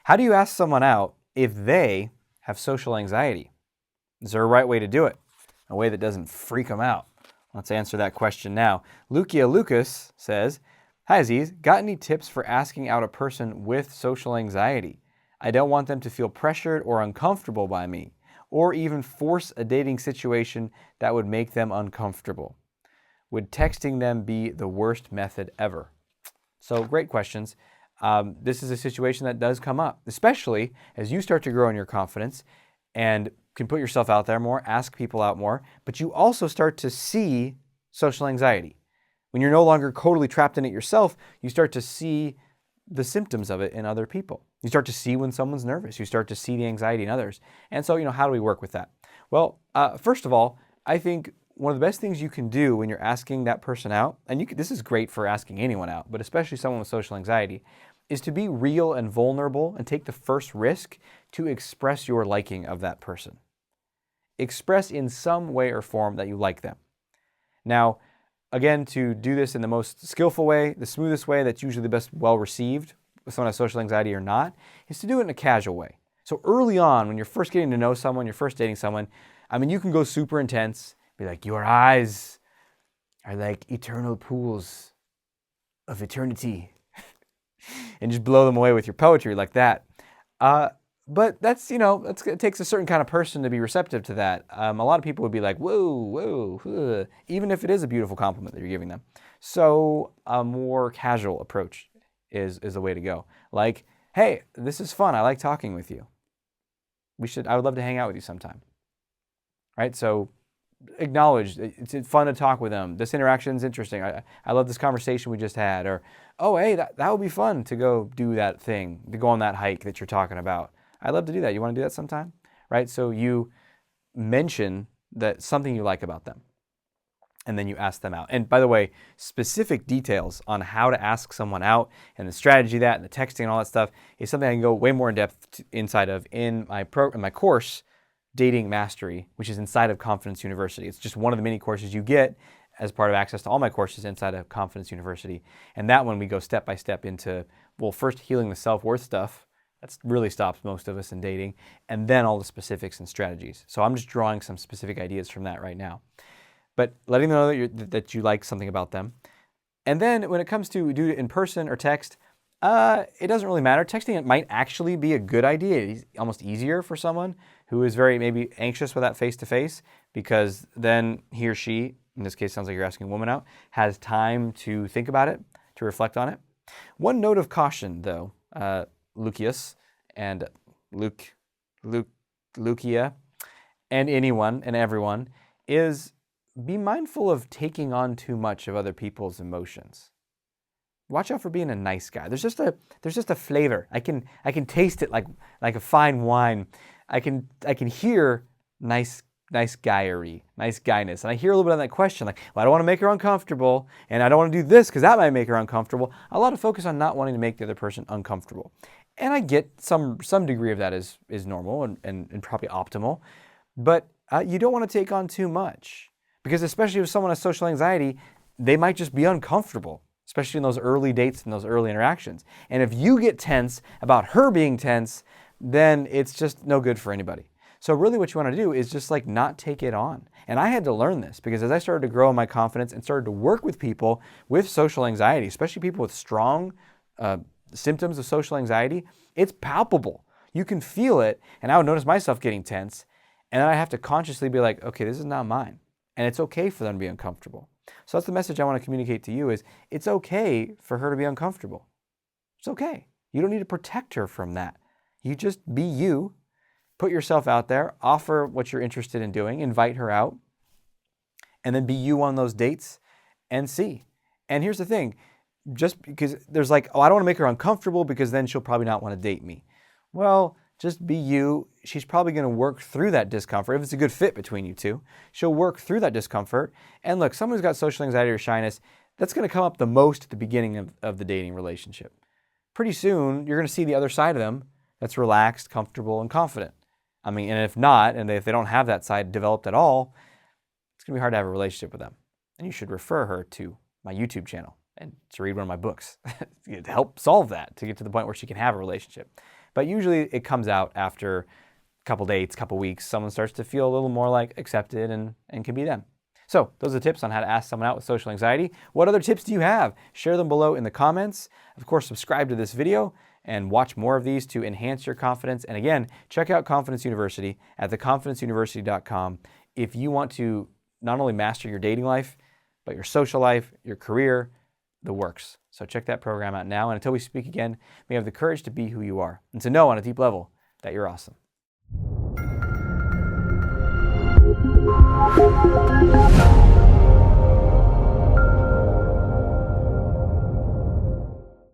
How do you ask someone out if they have social anxiety? Is there a right way to do it? A way that doesn't freak them out? Let's answer that question now. Lukia Leukas says, "Hi Aziz, got any tips for asking out a person with social anxiety? I don't want them to feel pressured or uncomfortable by me, or even force a dating situation that would make them uncomfortable. Would texting them be the worst method ever?" So great questions. This is a situation that does come up, especially as you start to grow in your confidence and can put yourself out there more, ask people out more, but you also start to see social anxiety. When you're no longer totally trapped in it yourself, you start to see the symptoms of it in other people. You start to see when someone's nervous. You start to see the anxiety in others. And so, how do we work with that? Well, first of all, I think one of the best things you can do when you're asking that person out, and this is great for asking anyone out, but especially someone with social anxiety, is to be real and vulnerable and take the first risk to express your liking of that person. Express in some way or form that you like them. Now, again, to do this in the most skillful way, the smoothest way that's usually the best well-received, with someone has social anxiety or not, is to do it in a casual way. So early on, when you're first getting to know someone, you're first dating someone, you can go super intense, be like, "Your eyes are like eternal pools of eternity," and just blow them away with your poetry like that. But it takes a certain kind of person to be receptive to that. A lot of people would be like, whoa, even if it is a beautiful compliment that you're giving them. So a more casual approach is the way to go. Like, "Hey, this is fun. I like talking with you. I would love to hang out with you sometime." Right? So acknowledge it's fun to talk with them. This interaction is interesting. I love this conversation we just had. Or, "Oh, hey, that would be fun to go do that thing, to go on that hike that you're talking about. I'd love to do that. You want to do that sometime?" Right? So you mention that something you like about them, and then you ask them out. And by the way, specific details on how to ask someone out and the strategy and the texting and all that stuff is something I can go way more in depth inside of in my course, Dating Mastery, which is inside of Confidence University. It's just one of the many courses you get as part of access to all my courses inside of Confidence University. And that one we go step by step into, well, first healing the self-worth stuff. That really stops most of us in dating. And then all the specifics and strategies. So I'm just drawing some specific ideas from that right now. But letting them know that you like something about them. And then when it comes to do it in person or text, it doesn't really matter. Texting it might actually be a good idea. It's almost easier for someone who is very maybe anxious with that face-to-face, because then he or she, in this case sounds like you're asking a woman out, has time to think about it, to reflect on it. One note of caution though, Lukius and Lukia and anyone and everyone, is be mindful of taking on too much of other people's emotions. Watch out for being a nice guy. There's just a flavor. I can taste it like a fine wine. I can hear nice guyery, nice guyness. And I hear a little bit of that question, like, "Well, I don't want to make her uncomfortable, and I don't want to do this because that might make her uncomfortable." A lot of focus on not wanting to make the other person uncomfortable. And I get some degree of that is normal and probably optimal. But you don't want to take on too much, because especially if someone has social anxiety, they might just be uncomfortable, especially in those early dates and those early interactions. And if you get tense about her being tense, then it's just no good for anybody. So really what you want to do is just not take it on. And I had to learn this, because as I started to grow in my confidence and started to work with people with social anxiety, especially people with strong symptoms of social anxiety, it's palpable. You can feel it. And I would notice myself getting tense, and then I have to consciously be like, okay, this is not mine. And it's okay for them to be uncomfortable. So that's the message I want to communicate to you, is it's okay for her to be uncomfortable. It's okay. You don't need to protect her from that. You just be you, put yourself out there, offer what you're interested in doing, invite her out, and then be you on those dates and see. And here's the thing, just because there's I don't want to make her uncomfortable because then she'll probably not want to date me. Well, just be you. She's probably going to work through that discomfort. If it's a good fit between you two, she'll work through that discomfort. And look, someone who's got social anxiety or shyness, that's going to come up the most at the beginning of the dating relationship. Pretty soon, you're going to see the other side of them that's relaxed, comfortable, and confident. And if not, and if they don't have that side developed at all, it's going to be hard to have a relationship with them. And you should refer her to my YouTube channel and to read one of my books to help solve that, to get to the point where she can have a relationship. But usually it comes out after a couple dates, couple weeks. Someone starts to feel a little more like accepted and can be them. So those are the tips on how to ask someone out with social anxiety. What other tips do you have? Share them below in the comments. Of course, subscribe to this video and watch more of these to enhance your confidence. And again, check out Confidence University at theconfidenceuniversity.com if you want to not only master your dating life, but your social life, your career, the works. So check that program out now. And until we speak again, may you have the courage to be who you are and to know on a deep level that you're awesome.